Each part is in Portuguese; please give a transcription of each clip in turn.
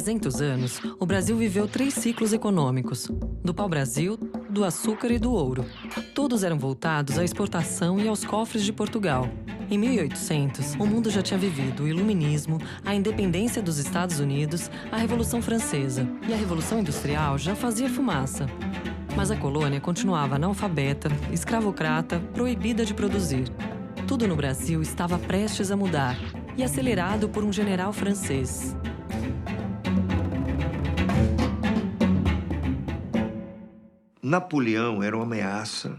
300 anos, o Brasil viveu 3 ciclos econômicos: do pau-brasil, do açúcar e do ouro. Todos eram voltados à exportação e aos cofres de Portugal. Em 1800, o mundo já tinha vivido o Iluminismo, a independência dos Estados Unidos, a Revolução Francesa. E a Revolução Industrial já fazia fumaça. Mas a colônia continuava analfabeta, escravocrata, proibida de produzir. Tudo no Brasil estava prestes a mudar, e acelerado por um general francês. Napoleão era uma ameaça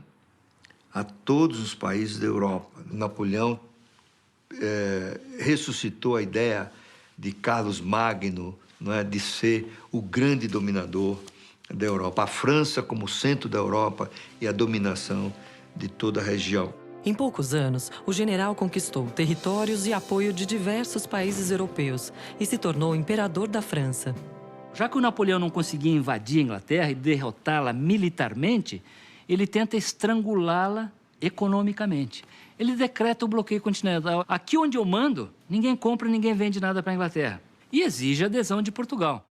a todos os países da Europa. Napoleão ressuscitou a ideia de Carlos Magno, não é, de ser o grande dominador da Europa. A França como centro da Europa e a dominação de toda a região. Em poucos anos, o general conquistou territórios e apoio de diversos países europeus e se tornou imperador da França. Já que o Napoleão não conseguia invadir a Inglaterra e derrotá-la militarmente, ele tenta estrangulá-la economicamente. Ele decreta o bloqueio continental. Aqui onde eu mando, ninguém compra, ninguém vende nada para a Inglaterra. E exige a adesão de Portugal.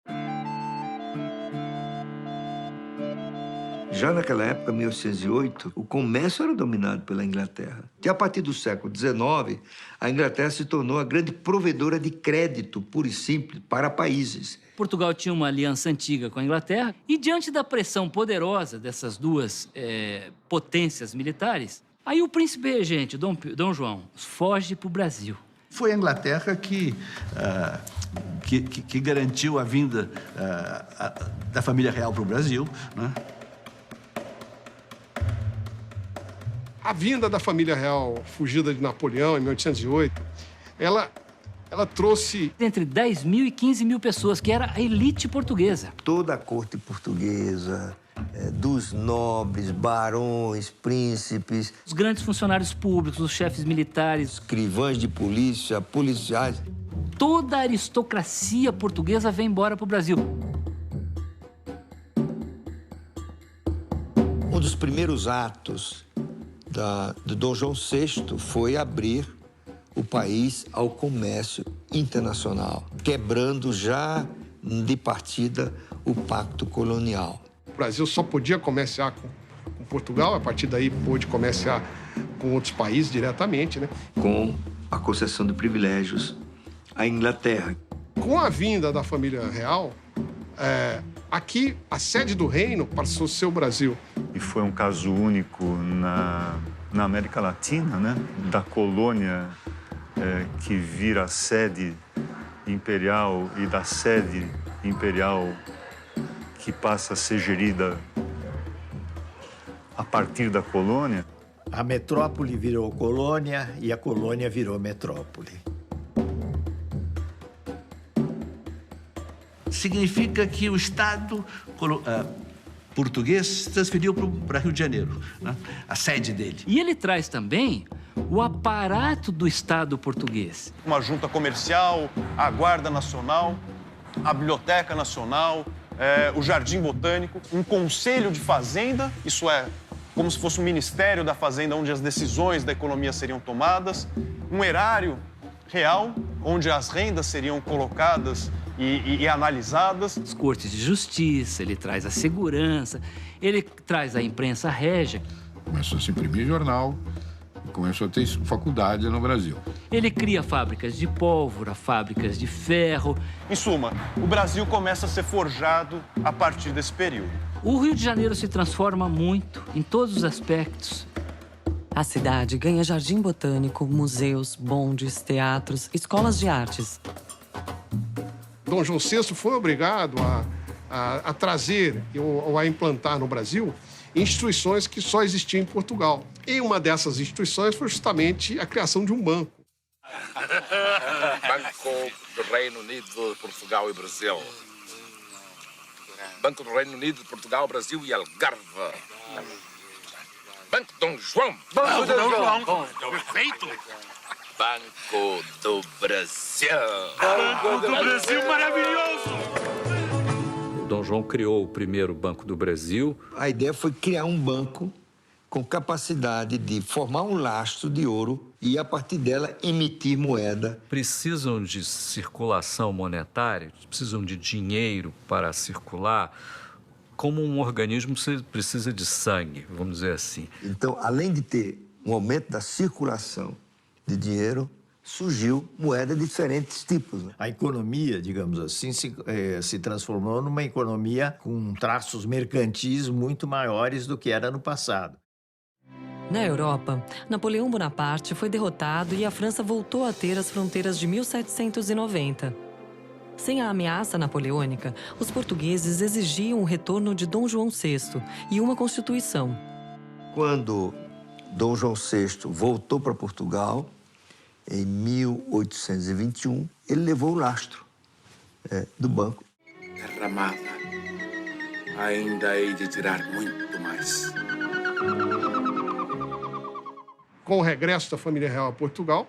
Já naquela época, 1808, o comércio era dominado pela Inglaterra. E a partir do século XIX, a Inglaterra se tornou a grande provedora de crédito, puro e simples, para países. Portugal tinha uma aliança antiga com a Inglaterra e, diante da pressão poderosa dessas duas potências militares, aí o príncipe regente, Dom João, foge para o Brasil. Foi a Inglaterra que garantiu a vinda da família real para o Brasil, né? A vinda da família real fugida de Napoleão em 1808, ela trouxe entre 10 mil e 15 mil pessoas, que era a elite portuguesa. Toda a corte portuguesa, dos nobres, barões, príncipes, os grandes funcionários públicos, os chefes militares, escrivães de polícia, policiais. Toda a aristocracia portuguesa vem embora para o Brasil. Um dos primeiros atos do Dom João VI foi abrir o país ao comércio internacional, quebrando já de partida o pacto colonial. O Brasil só podia comerciar com Portugal, a partir daí pôde comerciar com outros países diretamente, né? Com a concessão de privilégios à Inglaterra. Com a vinda da família real, aqui a sede do reino passou a ser o Brasil. E foi um caso único na América Latina, né? Da colônia que vira sede imperial e da sede imperial que passa a ser gerida a partir da colônia. A metrópole virou colônia e a colônia virou metrópole. Significa que o Estado português se transferiu para Rio de Janeiro, né? A sede dele. E ele traz também o aparato do Estado português. Uma junta comercial, a Guarda Nacional, a Biblioteca Nacional, o Jardim Botânico, um Conselho de Fazenda, isso é, como se fosse um Ministério da Fazenda, onde as decisões da economia seriam tomadas, um erário real, onde as rendas seriam colocadas e analisadas. As cortes de justiça, ele traz a segurança, ele traz a imprensa régia. Começou a se imprimir jornal, começou a ter faculdade no Brasil. Ele cria fábricas de pólvora, fábricas de ferro. Em suma, o Brasil começa a ser forjado a partir desse período. O Rio de Janeiro se transforma muito, em todos os aspectos. A cidade ganha jardim botânico, museus, bondes, teatros, escolas de artes. Dom João VI foi obrigado a trazer ou a implantar no Brasil instituições que só existiam em Portugal. E uma dessas instituições foi justamente a criação de um banco. Banco do Reino Unido, Portugal e Brasil. Banco do Reino Unido, Portugal, Brasil e Algarve. Banco Dom João. Banco Dom João. Perfeito. Banco do Brasil. Banco do Brasil maravilhoso. O Dom João criou o primeiro Banco do Brasil. A ideia foi criar um banco com capacidade de formar um lastro de ouro e, a partir dela, emitir moeda. Precisam de circulação monetária, precisam de dinheiro para circular, como um organismo precisa de sangue, vamos dizer assim. Então, além de ter um aumento da circulação de dinheiro, surgiu moeda de diferentes tipos. A economia, digamos assim, se transformou numa economia com traços mercantis muito maiores do que era no passado. Na Europa, Napoleão Bonaparte foi derrotado e a França voltou a ter as fronteiras de 1790. Sem a ameaça napoleônica, os portugueses exigiam o retorno de Dom João VI e uma constituição. Quando Dom João VI voltou para Portugal, em 1821, ele levou o lastro do banco. Terra amada, ainda hei de tirar muito mais. Com o regresso da família real a Portugal,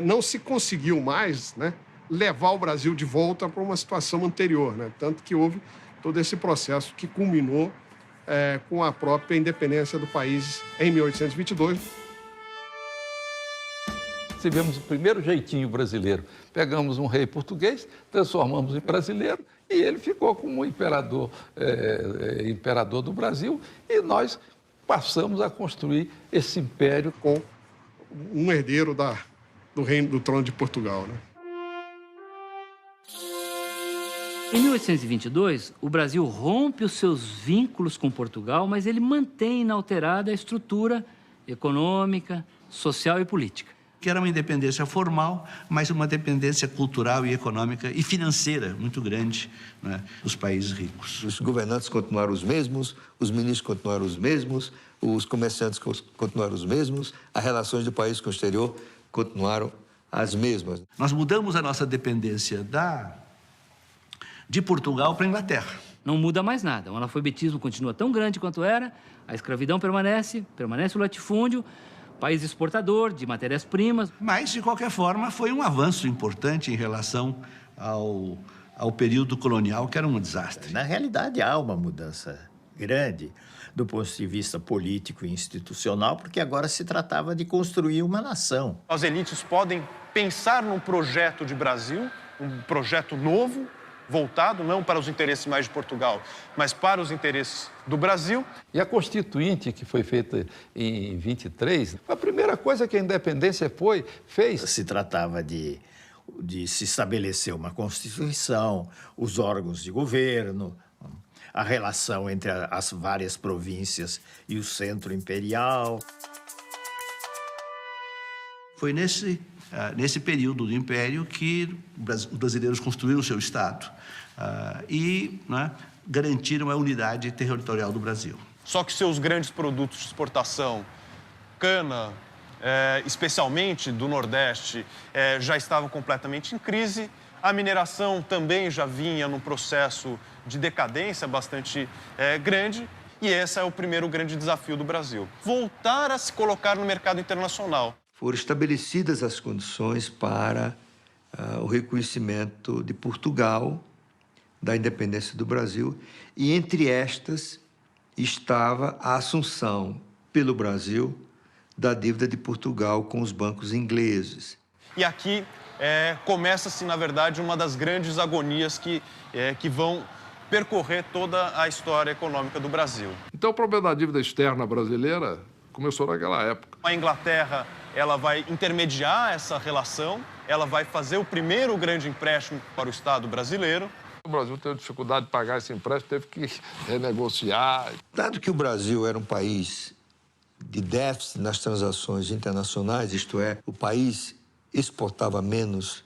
não se conseguiu mais, né, levar o Brasil de volta para uma situação anterior, né? Tanto que houve todo esse processo que culminou com a própria independência do país em 1822. Tivemos o primeiro jeitinho brasileiro. Pegamos um rei português, transformamos em brasileiro e ele ficou como imperador do Brasil e nós passamos a construir esse império com um herdeiro do reino do trono de Portugal, né? Em 1822, o Brasil rompe os seus vínculos com Portugal, mas ele mantém inalterada a estrutura econômica, social e política. Que era uma independência formal, mas uma dependência cultural e econômica e financeira muito grande, né, dos países ricos. Os governantes continuaram os mesmos, os ministros continuaram os mesmos, os comerciantes continuaram os mesmos, as relações do país com o exterior continuaram as mesmas. Nós mudamos a nossa dependência de Portugal para a Inglaterra. Não muda mais nada. O analfabetismo continua tão grande quanto era, a escravidão permanece o latifúndio, país exportador de matérias-primas. Mas, de qualquer forma, foi um avanço importante em relação ao período colonial, que era um desastre. Na realidade, há uma mudança grande do ponto de vista político e institucional, porque agora se tratava de construir uma nação. As elites podem pensar num projeto de Brasil, um projeto novo, voltado não para os interesses mais de Portugal, mas para os interesses do Brasil. E a Constituinte, que foi feita em 23, a primeira coisa que a independência fez... Se tratava de se estabelecer uma Constituição, os órgãos de governo, a relação entre as várias províncias e o centro imperial. Foi nesse período do Império que os brasileiros construíram o seu Estado e, né, garantiram a unidade territorial do Brasil. Só que seus grandes produtos de exportação, cana, especialmente do Nordeste, já estavam completamente em crise. A mineração também já vinha num processo de decadência bastante grande. E esse é o primeiro grande desafio do Brasil: voltar a se colocar no mercado internacional. Foram estabelecidas as condições para o reconhecimento de Portugal, da independência do Brasil, e entre estas estava a assunção pelo Brasil da dívida de Portugal com os bancos ingleses. E aqui começa-se, na verdade, uma das grandes agonias que vão percorrer toda a história econômica do Brasil. Então, o problema da dívida externa brasileira começou naquela época. A Inglaterra, ela vai intermediar essa relação, ela vai fazer o primeiro grande empréstimo para o Estado brasileiro. O Brasil teve dificuldade de pagar esse empréstimo, teve que renegociar. Dado que o Brasil era um país de déficit nas transações internacionais, isto é, o país exportava menos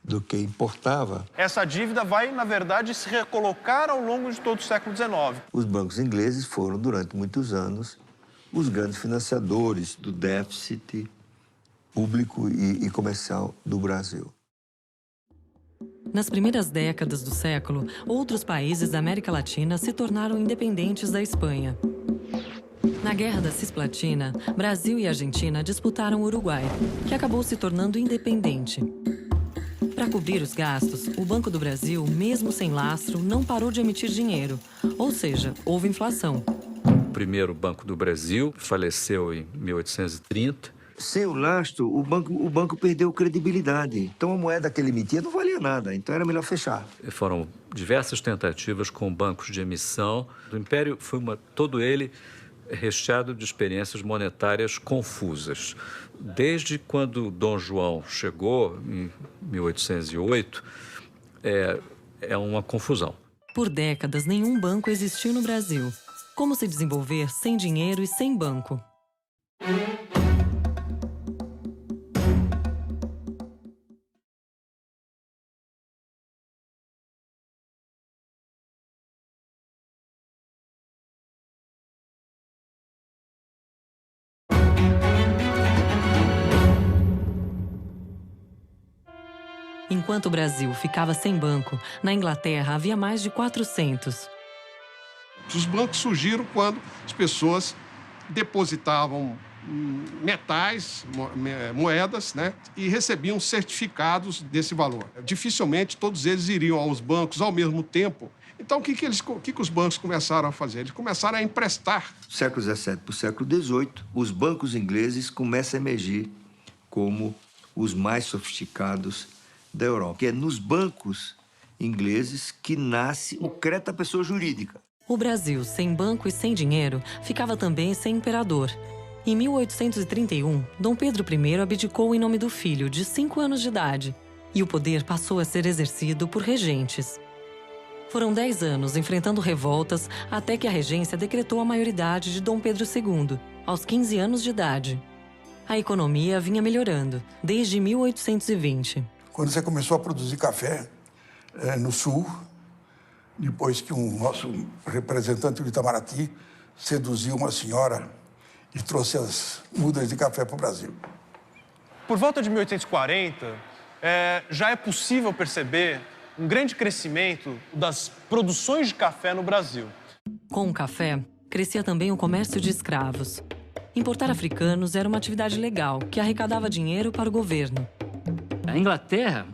do que importava. Essa dívida vai, na verdade, se recolocar ao longo de todo o século XIX. Os bancos ingleses foram, durante muitos anos, os grandes financiadores do déficit público e comercial do Brasil. Nas primeiras décadas do século, outros países da América Latina se tornaram independentes da Espanha. Na Guerra da Cisplatina, Brasil e Argentina disputaram o Uruguai, que acabou se tornando independente. Para cobrir os gastos, o Banco do Brasil, mesmo sem lastro, não parou de emitir dinheiro, ou seja, houve inflação. primeiro Banco do Brasil, faleceu em 1830. Sem o lastro, o banco perdeu credibilidade. Então, a moeda que ele emitia não valia nada. Então, era melhor fechar. Foram diversas tentativas com bancos de emissão. O Império foi todo ele recheado de experiências monetárias confusas. Desde quando Dom João chegou, em 1808, é uma confusão. Por décadas, nenhum banco existiu no Brasil. Como se desenvolver sem dinheiro e sem banco? Enquanto o Brasil ficava sem banco, na Inglaterra havia mais de 400. Os bancos surgiram quando as pessoas depositavam metais, moedas, né, e recebiam certificados desse valor. Dificilmente todos eles iriam aos bancos ao mesmo tempo. Então, o que os bancos começaram a fazer? Eles começaram a emprestar. Do século XVII para o século XVIII, os bancos ingleses começam a emergir como os mais sofisticados da Europa. Que é nos bancos ingleses que nasce o crédito à pessoa jurídica. O Brasil, sem banco e sem dinheiro, ficava também sem imperador. Em 1831, Dom Pedro I abdicou em nome do filho, de 5 anos de idade, e o poder passou a ser exercido por regentes. Foram 10 anos enfrentando revoltas até que a regência decretou a maioridade de Dom Pedro II, aos 15 anos de idade. A economia vinha melhorando, desde 1820. Quando você começou a produzir café no Sul, depois que um nosso representante do Itamaraty seduziu uma senhora e trouxe as mudas de café para o Brasil. Por volta de 1840, já é possível perceber um grande crescimento das produções de café no Brasil. Com o café, crescia também o comércio de escravos. Importar africanos era uma atividade legal que arrecadava dinheiro para o governo. A Inglaterra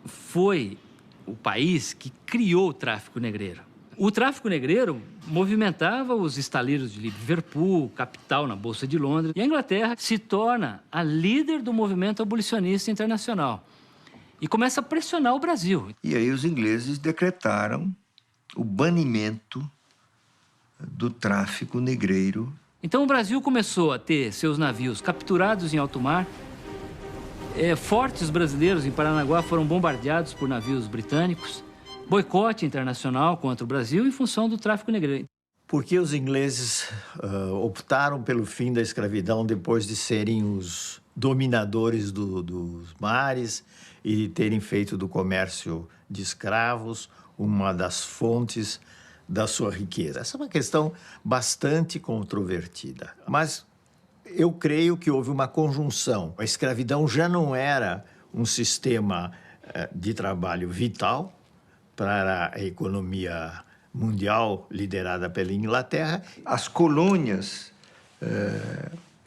foi o país que criou o tráfico negreiro. O tráfico negreiro movimentava os estaleiros de Liverpool, capital na Bolsa de Londres. E a Inglaterra se torna a líder do movimento abolicionista internacional. E começa a pressionar o Brasil. E aí os ingleses decretaram o banimento do tráfico negreiro. Então o Brasil começou a ter seus navios capturados em alto mar. Fortes brasileiros em Paranaguá foram bombardeados por navios britânicos. Boicote internacional contra o Brasil em função do tráfico negreiro. Por que os ingleses optaram pelo fim da escravidão depois de serem os dominadores dos mares e terem feito do comércio de escravos uma das fontes da sua riqueza? Essa é uma questão bastante controvertida, mas eu creio que houve uma conjunção. A escravidão já não era um sistema de trabalho vital para a economia mundial liderada pela Inglaterra. As colônias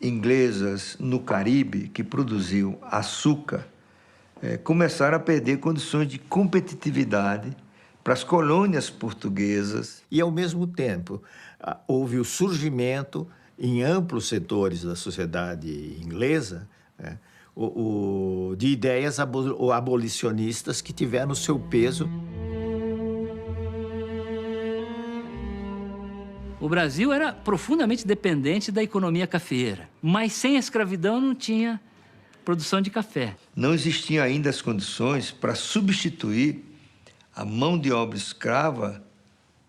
inglesas no Caribe, que produziam açúcar, começaram a perder condições de competitividade para as colônias portuguesas. E, ao mesmo tempo, houve o surgimento em amplos setores da sociedade inglesa, de ideias abolicionistas que tiveram o seu peso. O Brasil era profundamente dependente da economia cafeeira, mas sem a escravidão não tinha produção de café. Não existiam ainda as condições para substituir a mão de obra escrava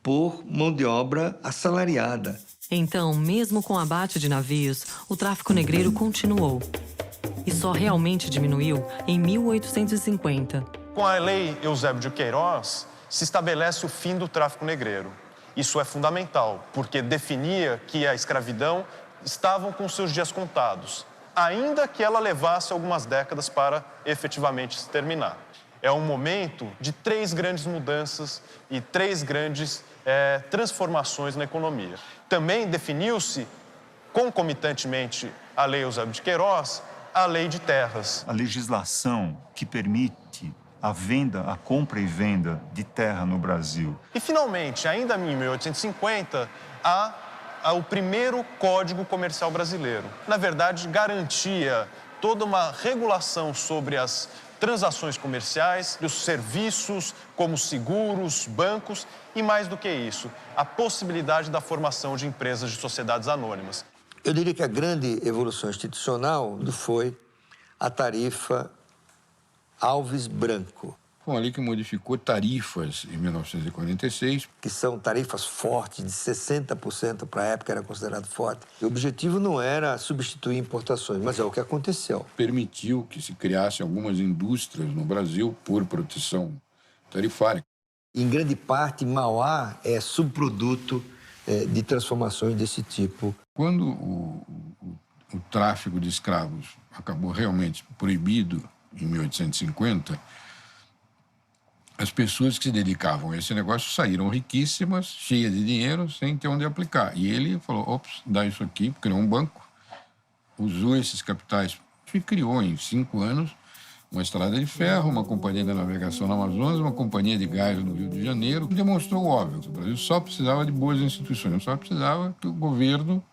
por mão de obra assalariada. Então, mesmo com o abate de navios, o tráfico negreiro continuou. E só realmente diminuiu em 1850. Com a Lei Eusébio de Queiroz, se estabelece o fim do tráfico negreiro. Isso é fundamental, porque definia que a escravidão estava com seus dias contados, ainda que ela levasse algumas décadas para efetivamente se terminar. É um momento de 3 grandes mudanças e 3 grandes transformações na economia. Também definiu-se, concomitantemente à Lei Eusébio de Queiroz, a Lei de Terras. A legislação que permite a compra e venda de terra no Brasil. E, finalmente, ainda em 1850, a o primeiro Código Comercial Brasileiro. Na verdade, garantia toda uma regulação sobre as transações comerciais, os serviços como seguros, bancos e, mais do que isso, a possibilidade da formação de empresas de sociedades anônimas. Eu diria que a grande evolução institucional foi a tarifa Alves Branco. Foi ali que modificou tarifas em 1946. Que são tarifas fortes, de 60% para a época era considerado forte. O objetivo não era substituir importações, mas é o que aconteceu. Permitiu que se criassem algumas indústrias no Brasil por proteção tarifária. Em grande parte, Mauá é subproduto de transformações desse tipo. Quando o tráfico de escravos acabou realmente proibido em 1850, as pessoas que se dedicavam a esse negócio saíram riquíssimas, cheias de dinheiro, sem ter onde aplicar. E ele falou, ops, dá isso aqui, criou um banco, usou esses capitais e criou em 5 anos uma estrada de ferro, uma companhia de navegação no Amazonas, uma companhia de gás no Rio de Janeiro. Demonstrou o óbvio, o Brasil só precisava de boas instituições, só precisava que o governo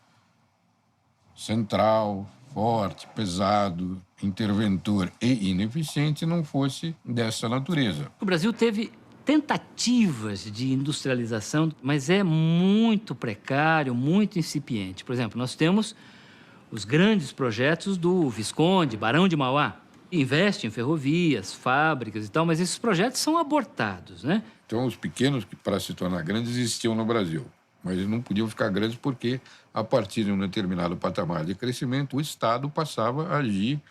central, forte, pesado, interventor e ineficiente não fosse dessa natureza. O Brasil teve tentativas de industrialização, mas é muito precário, muito incipiente. Por exemplo, nós temos os grandes projetos do Visconde, Barão de Mauá. Investe em ferrovias, fábricas e tal, mas esses projetos são abortados, né? Então, os pequenos, que para se tornar grandes, existiam no Brasil. Mas eles não podiam ficar grandes porque, a partir de um determinado patamar de crescimento, o Estado passava a agir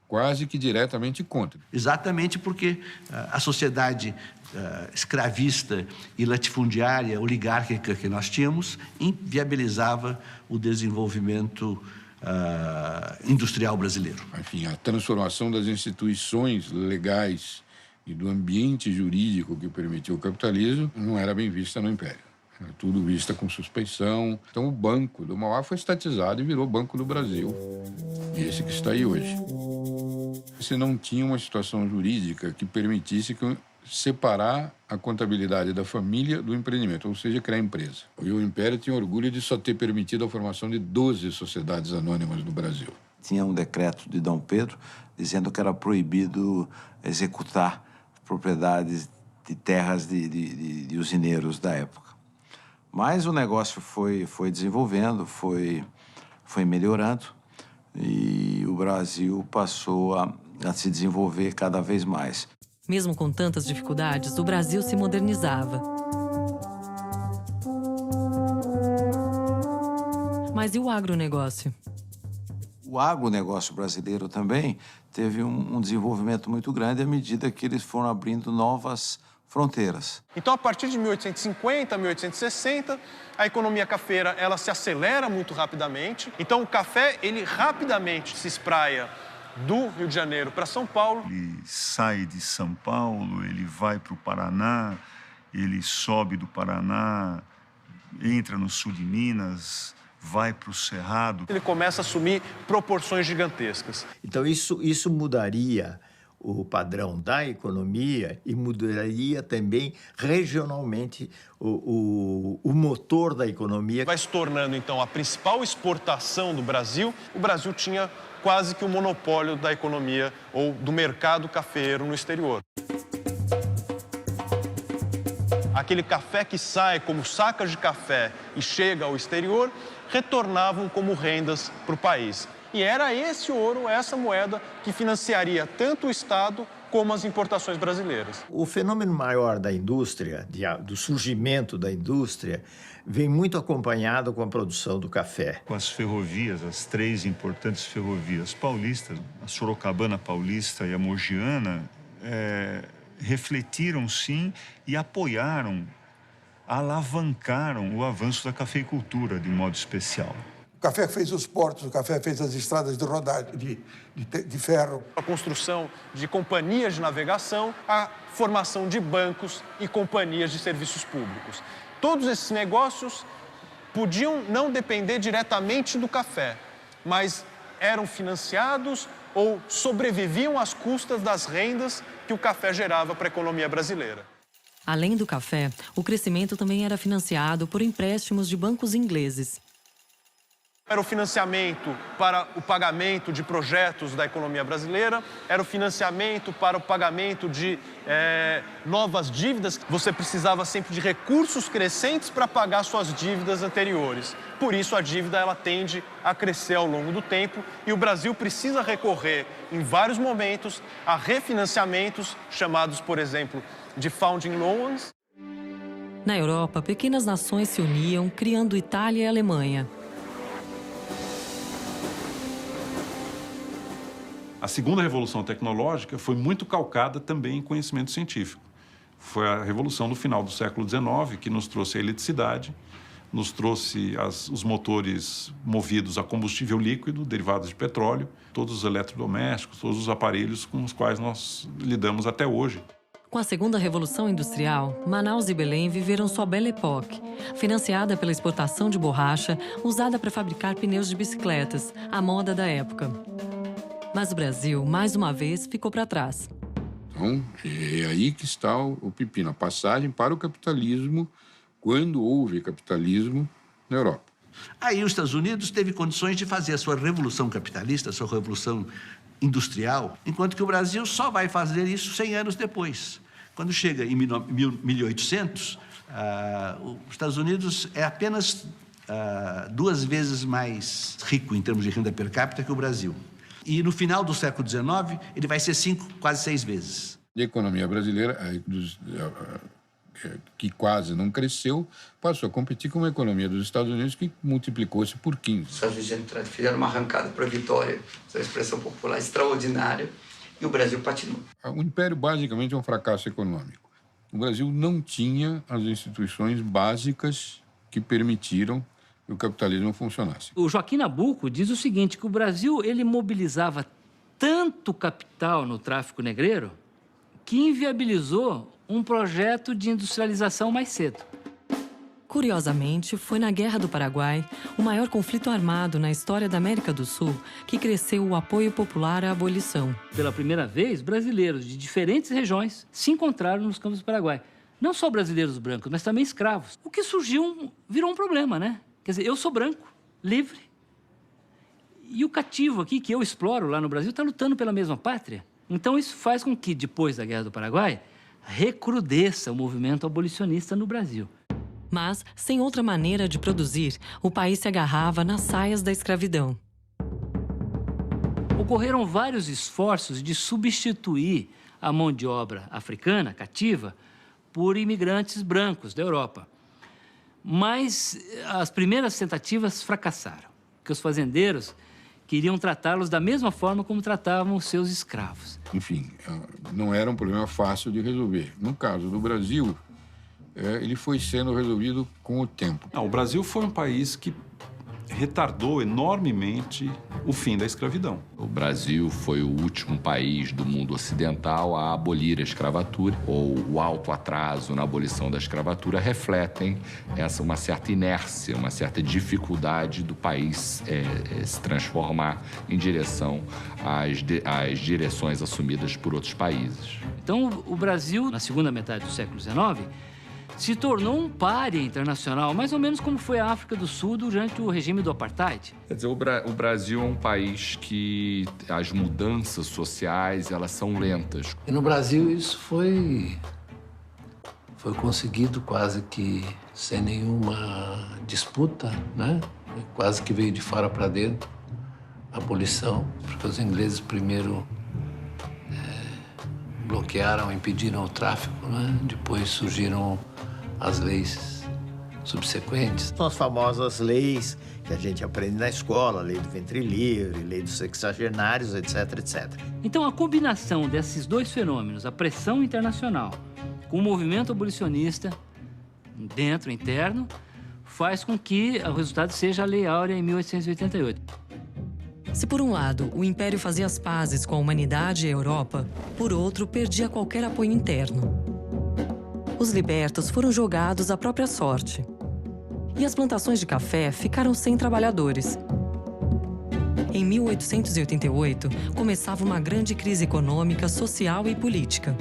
quase que diretamente contra. Exatamente porque a sociedade escravista e latifundiária, oligárquica que nós tínhamos, inviabilizava o desenvolvimento industrial brasileiro. Enfim, a transformação das instituições legais e do ambiente jurídico que permitiu o capitalismo não era bem vista no Império. Era tudo vista com suspeição. Então, o Banco do Mauá foi estatizado e virou Banco do Brasil. Esse que está aí hoje. Você não tinha uma situação jurídica que permitisse separar a contabilidade da família do empreendimento, ou seja, criar empresa. E o Império tinha orgulho de só ter permitido a formação de 12 sociedades anônimas no Brasil. Tinha um decreto de Dom Pedro dizendo que era proibido executar propriedades de terras de usineiros da época. Mas o negócio foi desenvolvendo, foi melhorando e o Brasil passou a se desenvolver cada vez mais. Mesmo com tantas dificuldades, o Brasil se modernizava. Mas e o agronegócio? O agronegócio brasileiro também teve um desenvolvimento muito grande à medida que eles foram abrindo novas fronteiras. Então, a partir de 1850, 1860, a economia cafeira ela se acelera muito rapidamente. Então, o café ele rapidamente se espraia do Rio de Janeiro para São Paulo. Ele sai de São Paulo, ele vai para o Paraná, ele sobe do Paraná, entra no sul de Minas, vai para o Cerrado. Ele começa a assumir proporções gigantescas. Então, isso mudaria o padrão da economia e mudaria também regionalmente o motor da economia. Vai se tornando, então, a principal exportação do Brasil. O Brasil tinha quase que o monopólio da economia ou do mercado cafeeiro no exterior. Aquele café que sai como sacas de café e chega ao exterior, retornavam como rendas para o país. E era esse ouro, essa moeda, que financiaria tanto o Estado como as importações brasileiras. O fenômeno maior da indústria, do surgimento da indústria, vem muito acompanhado com a produção do café. Com as ferrovias, as 3 importantes ferrovias paulistas, a Sorocabana Paulista e a Mogiana, refletiram sim e apoiaram, alavancaram o avanço da cafeicultura de modo especial. O café fez os portos, o café fez as estradas de rodagem, de ferro. A construção de companhias de navegação, a formação de bancos e companhias de serviços públicos. Todos esses negócios podiam não depender diretamente do café, mas eram financiados ou sobreviviam às custas das rendas que o café gerava para a economia brasileira. Além do café, o crescimento também era financiado por empréstimos de bancos ingleses. Era o financiamento para o pagamento de projetos da economia brasileira, era o financiamento para o pagamento de novas dívidas. Você precisava sempre de recursos crescentes para pagar suas dívidas anteriores. Por isso, a dívida ela tende a crescer ao longo do tempo e o Brasil precisa recorrer, em vários momentos, a refinanciamentos, chamados, por exemplo, de founding loans. Na Europa, pequenas nações se uniam, criando Itália e Alemanha. A segunda revolução tecnológica foi muito calcada também em conhecimento científico. Foi a revolução do final do século XIX que nos trouxe a eletricidade, nos trouxe os motores movidos a combustível líquido, derivados de petróleo, todos os eletrodomésticos, todos os aparelhos com os quais nós lidamos até hoje. Com a segunda revolução industrial, Manaus e Belém viveram sua Belle Époque, financiada pela exportação de borracha usada para fabricar pneus de bicicletas, a moda da época. Mas o Brasil, mais uma vez, ficou para trás. Então, é aí que está o pepino, a passagem para o capitalismo, quando houve capitalismo na Europa. Aí os Estados Unidos teve condições de fazer a sua revolução capitalista, a sua revolução industrial, enquanto que o Brasil só vai fazer isso 100 anos depois. Quando chega em 1800, os Estados Unidos é apenas 2 vezes mais rico em termos de renda per capita que o Brasil. E no final do século XIX, ele vai ser 5, quase 6 vezes. A economia brasileira, que quase não cresceu, passou a competir com a economia dos Estados Unidos, que multiplicou-se por 15. Os Estados Unidos fizeram uma arrancada para a vitória, essa expressão popular extraordinária, e o Brasil patinou. O Império, basicamente, é um fracasso econômico. O Brasil não tinha as instituições básicas que permitiram que o capitalismo funcionasse. O Joaquim Nabuco diz o seguinte, que o Brasil ele mobilizava tanto capital no tráfico negreiro que inviabilizou um projeto de industrialização mais cedo. Curiosamente, foi na Guerra do Paraguai, o maior conflito armado na história da América do Sul, que cresceu o apoio popular à abolição. Pela primeira vez, brasileiros de diferentes regiões se encontraram nos campos do Paraguai. Não só brasileiros brancos, mas também escravos. O que virou um problema, né? Quer dizer, eu sou branco, livre, e o cativo aqui, que eu exploro lá no Brasil, está lutando pela mesma pátria. Então, isso faz com que, depois da Guerra do Paraguai, recrudesça o movimento abolicionista no Brasil. Mas, sem outra maneira de produzir, o país se agarrava nas saias da escravidão. Ocorreram vários esforços de substituir a mão de obra africana, cativa, por imigrantes brancos da Europa. Mas as primeiras tentativas fracassaram, porque os fazendeiros queriam tratá-los da mesma forma como tratavam os seus escravos. Enfim, não era um problema fácil de resolver. No caso do Brasil, ele foi sendo resolvido com o tempo. O Brasil foi um país que retardou enormemente o fim da escravidão. O Brasil foi o último país do mundo ocidental a abolir a escravatura, ou o alto atraso na abolição da escravatura refletem uma certa inércia, uma certa dificuldade do país se transformar em direção às direções assumidas por outros países. Então, o Brasil, na segunda metade do século XIX, se tornou um pária internacional, mais ou menos como foi a África do Sul durante o regime do Apartheid. Quer dizer, o Brasil é um país que as mudanças sociais, elas são lentas. E no Brasil isso foi conseguido quase que sem nenhuma disputa, né? Quase que veio de fora para dentro, a abolição, porque os ingleses primeiro bloquearam, impediram o tráfico, né? Depois surgiram as leis subsequentes. São as famosas leis que a gente aprende na escola, lei do ventre livre, lei dos sexagenários, etc, etc. Então, a combinação desses dois fenômenos, a pressão internacional com o movimento abolicionista dentro, interno, faz com que o resultado seja a Lei Áurea em 1888. Se por um lado o Império fazia as pazes com a humanidade e a Europa, por outro perdia qualquer apoio interno. Os libertos foram jogados à própria sorte. E as plantações de café ficaram sem trabalhadores. Em 1888, começava uma grande crise econômica, social e política.